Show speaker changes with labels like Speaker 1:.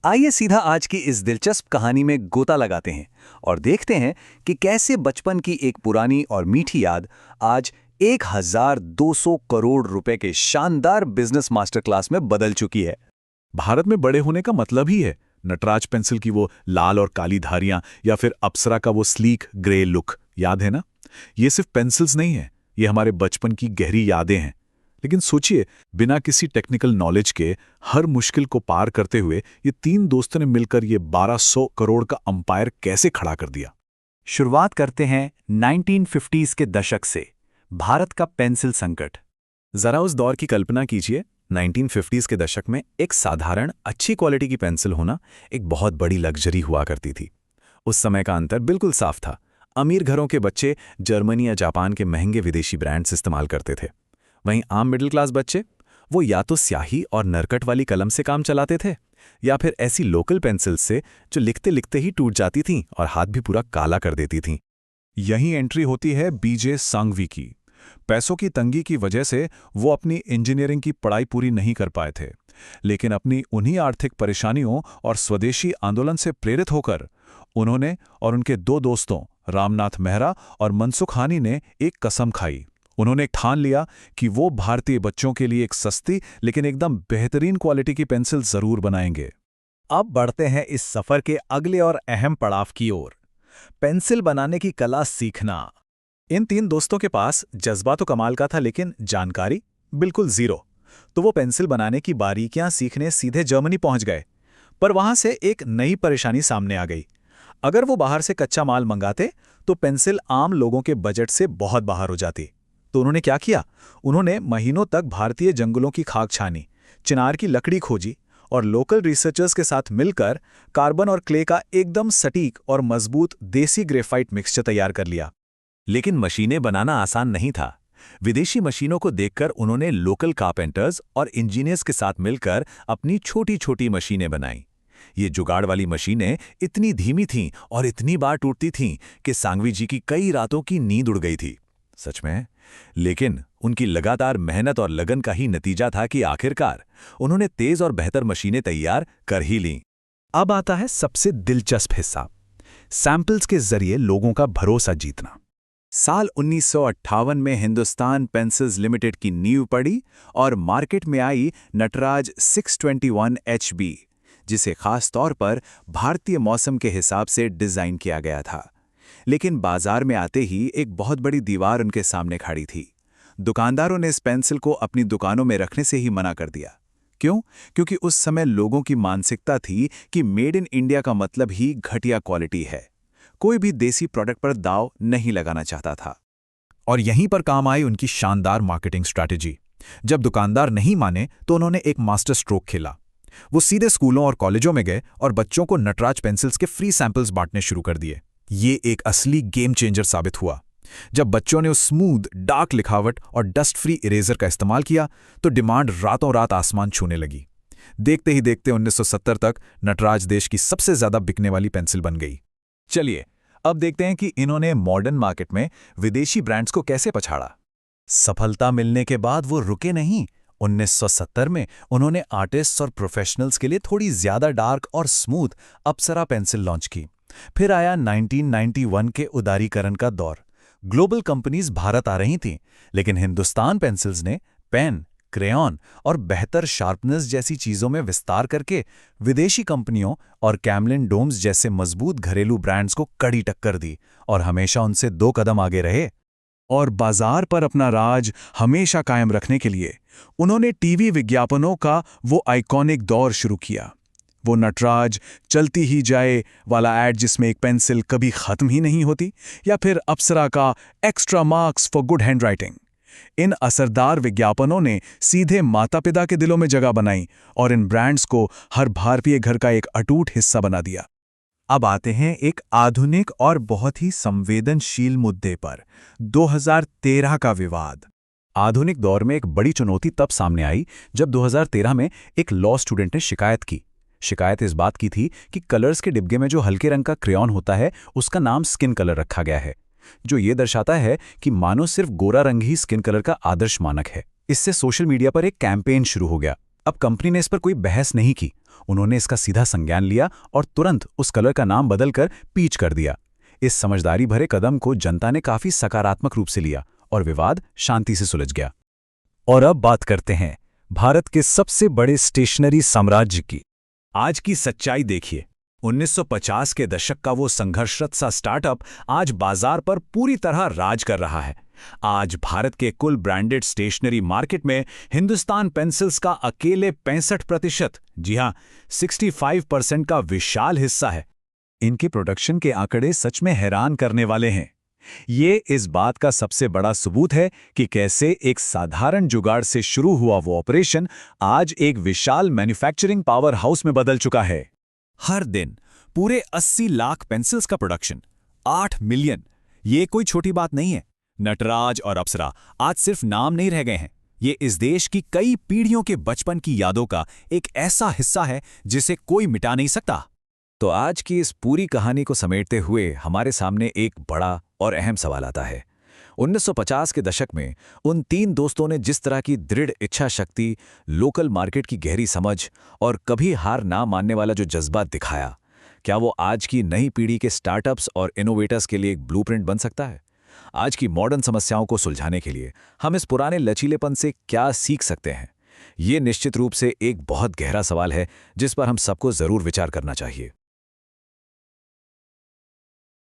Speaker 1: आइए सीधा आज की इस दिलचस्प कहानी में गोता लगाते हैं और देखते हैं कि कैसे बचपन की एक पुरानी और मीठी याद आज 1200 करोड़ रुपए के शानदार बिजनेस मास्टर क्लास में बदल चुकी है।
Speaker 2: भारत में बड़े होने का मतलब ही है नटराज पेंसिल की वो लाल और काली धारियां या फिर अप्सरा का वो स्लीक ग्रे लुक, याद है ना? ये सिर्फ पेंसिल्स नहीं है, ये हमारे बचपन की गहरी यादें हैं। लेकिन सोचिए, बिना किसी टेक्निकल नॉलेज के हर मुश्किल को पार करते हुए ये तीन दोस्तों ने मिलकर ये 1200 करोड़ का अंपायर कैसे खड़ा कर दिया।
Speaker 1: शुरुआत करते हैं 1950s के दशक से, भारत का पेंसिल संकट।
Speaker 2: जरा उस दौर की कल्पना कीजिए। 1950s के दशक में एक साधारण अच्छी क्वालिटी की पेंसिल होना एक बहुत बड़ी लग्जरी हुआ करती थी। उस समय का अंतर बिल्कुल साफ था। अमीर घरों के बच्चे जर्मनी या जापान के महंगे विदेशी ब्रांड्स इस्तेमाल करते थे, वहीं आम मिडिल क्लास बच्चे वो या तो स्याही और नरकट वाली कलम से काम चलाते थे या फिर ऐसी लोकल पेंसिल से जो लिखते लिखते ही टूट जाती थीं और हाथ भी पूरा काला कर देती थीं।
Speaker 3: यही एंट्री होती है बीजे सांघवी की। पैसों की तंगी की वजह से वो अपनी इंजीनियरिंग की पढ़ाई पूरी नहीं कर पाए थे, लेकिन अपनी उन्हीं आर्थिक परेशानियों और स्वदेशी आंदोलन से प्रेरित होकर उन्होंने और उनके दो दोस्तों रामनाथ मेहरा और मनसुख हानी ने एक कसम खाई। उन्होंने ठान लिया कि वो भारतीय बच्चों के लिए एक सस्ती लेकिन एकदम बेहतरीन क्वालिटी की पेंसिल जरूर बनाएंगे।
Speaker 4: अब बढ़ते हैं इस सफर के अगले और अहम पड़ाव की ओर, पेंसिल बनाने की कला सीखना।
Speaker 2: इन तीन दोस्तों के पास जज्बा तो कमाल का था, लेकिन जानकारी बिल्कुल जीरो। तो वो पेंसिल बनाने की बारीकियां सीखने सीधे जर्मनी पहुंच गए। पर वहां से एक नई परेशानी सामने आ गई। अगर वो बाहर से कच्चा माल मंगाते तो पेंसिल आम लोगों के बजट से बहुत बाहर हो जाती। तो उन्होंने क्या किया? उन्होंने महीनों तक भारतीय जंगलों की खाक छानी, चिनार की लकड़ी खोजी और लोकल रिसर्चर्स के साथ मिलकर कार्बन और क्ले का एकदम सटीक और मजबूत देसी ग्रेफाइट मिक्सचर तैयार कर लिया।
Speaker 1: लेकिन मशीनें बनाना आसान नहीं था। विदेशी मशीनों को देखकर उन्होंने लोकल कारपेंटर्स और इंजीनियर्स के साथ मिलकर अपनी छोटी छोटी मशीनें बनाईं। ये जुगाड़ वाली मशीनें इतनी धीमी थीं और इतनी बार टूटती थीं कि सांघवी जी की कई रातों की नींद उड़ गई थी। सच में। लेकिन उनकी लगातार मेहनत और लगन का ही नतीजा था कि आखिरकार उन्होंने तेज और बेहतर मशीनें तैयार कर ही लीं।
Speaker 3: अब आता है सबसे दिलचस्प हिस्सा, सैंपल्स के जरिए लोगों का भरोसा जीतना।
Speaker 1: साल 1958 में हिंदुस्तान पेंसिल्स लिमिटेड की नींव पड़ी और मार्केट में आई नटराज 621 HB, जिसे खास तौर पर भारतीय मौसम के हिसाब से डिजाइन किया गया था। लेकिन बाजार में आते ही एक बहुत बड़ी दीवार उनके सामने खड़ी थी। दुकानदारों ने इस पेंसिल को अपनी दुकानों में रखने से ही मना कर दिया। क्यों? क्योंकि उस समय लोगों की मानसिकता थी कि मेड इन इंडिया का मतलब ही घटिया क्वालिटी है। कोई भी देसी प्रोडक्ट पर दाव नहीं लगाना चाहता था।
Speaker 3: और यहीं पर काम आई उनकी शानदार मार्केटिंग स्ट्रैटेजी। जब दुकानदार नहीं माने तो उन्होंने एक मास्टर स्ट्रोक खेला। वो सीधे स्कूलों और कॉलेजों में गए और बच्चों को नटराज पेंसिल्स के फ्री सैंपल्स बांटने शुरू कर दिए। ये एक असली गेम चेंजर साबित हुआ। जब बच्चों ने उस स्मूथ, डार्क लिखावट और डस्ट फ्री इरेजर का इस्तेमाल किया तो डिमांड रातों रात आसमान छूने लगी। देखते ही देखते 1970 तक नटराज देश की सबसे ज्यादा बिकने वाली पेंसिल बन गई।
Speaker 4: चलिए, अब देखते हैं कि इन्होंने मॉडर्न मार्केट में विदेशी ब्रांड्स को कैसे पछाड़ा। सफलता मिलने के बाद वो रुके नहीं। 1970 में उन्होंने आर्टिस्ट्स और प्रोफेशनल्स के लिए थोड़ी ज्यादा डार्क और स्मूथ अप्सरा पेंसिल लॉन्च की। फिर आया 1991 के उदारीकरण का दौर। ग्लोबल कंपनीज भारत आ रही थीं, लेकिन हिंदुस्तान पेंसिल्स ने पेन, क्रेयॉन और बेहतर शार्पनेस जैसी चीजों में विस्तार करके विदेशी कंपनियों और कैमलिन डोम्स जैसे मजबूत घरेलू ब्रांड्स को कड़ी टक्कर दी और हमेशा उनसे 2 कदम आगे रहे।
Speaker 3: और बाजार पर अपना राज हमेशा कायम रखने के लिए उन्होंने टीवी विज्ञापनों का वो आइकॉनिक दौर शुरू किया। वो नटराज चलती ही जाए वाला ऐड जिसमें एक पेंसिल कभी खत्म ही नहीं होती, या फिर अप्सरा का extra marks for good handwriting. इन असरदार विज्ञापनों ने सीधे माता पिता के दिलों में जगह बनाई और इन ब्रांड्स को हर भारतीय घर का एक अटूट हिस्सा बना दिया।
Speaker 4: अब आते हैं एक आधुनिक और बहुत ही संवेदनशील मुद्दे पर, 2013 का विवाद।
Speaker 2: आधुनिक दौर में एक बड़ी चुनौती तब सामने आई जब 2013 में एक लॉ स्टूडेंट ने शिकायत की। शिकायत इस बात की थी कि कलर्स के डिब्बे में जो हल्के रंग का क्रेयॉन होता है उसका नाम स्किन कलर रखा गया है, जो ये दर्शाता है कि मानो सिर्फ गोरा रंग ही स्किन कलर का आदर्श मानक है। इससे सोशल मीडिया पर एक कैंपेन शुरू हो गया।
Speaker 3: अब कंपनी ने इस पर कोई बहस नहीं की। उन्होंने इसका सीधा संज्ञान लिया और तुरंत उस कलर का नाम बदलकर पीच कर दिया। इस समझदारी भरे कदम को जनता ने काफी सकारात्मक रूप से लिया और विवाद शांति से सुलझ गया।
Speaker 2: और अब बात करते हैं भारत के सबसे बड़े स्टेशनरी साम्राज्य की।
Speaker 4: आज की सच्चाई देखिए। 1950 के दशक का वो संघर्षरत सा स्टार्टअप आज बाजार पर पूरी तरह राज कर रहा है। आज भारत के कुल ब्रांडेड स्टेशनरी मार्केट में हिंदुस्तान पेंसिल्स का अकेले 65%, जी हां 65% का विशाल हिस्सा है।
Speaker 3: इनके प्रोडक्शन के आंकड़े सच में हैरान करने वाले हैं। ये इस बात का सबसे बड़ा सबूत है कि कैसे एक साधारण जुगाड़ से शुरू हुआ वो ऑपरेशन आज एक विशाल मैन्युफैक्चरिंग पावर हाउस में बदल चुका है।
Speaker 4: हर दिन पूरे 80 लाख पेंसिल्स का प्रोडक्शन, 8 मिलियन, ये कोई छोटी बात नहीं है। नटराज और अप्सरा आज सिर्फ नाम नहीं रह गए हैं, ये इस देश की कई पीढ़ियों के बचपन की यादों का एक ऐसा हिस्सा है जिसे कोई मिटा नहीं सकता।
Speaker 1: तो आज की इस पूरी कहानी को समेटते हुए हमारे सामने एक बड़ा और अहम सवाल आता है। 1950 के दशक में उन 3 दोस्तों ने जिस तरह की दृढ़ इच्छा शक्ति, लोकल मार्केट की गहरी समझ और कभी हार ना मानने वाला जो जज्बा दिखाया, क्या वो आज की नई पीढ़ी के स्टार्टअप्स और इनोवेटर्स के लिए एक ब्लूप्रिंट बन सकता है? आज की मॉडर्न समस्याओं को सुलझाने के लिए हम इस पुराने लचीलेपन से क्या सीख सकते हैं? ये निश्चित रूप से एक बहुत गहरा सवाल है जिस पर हम सबको जरूर विचार करना चाहिए।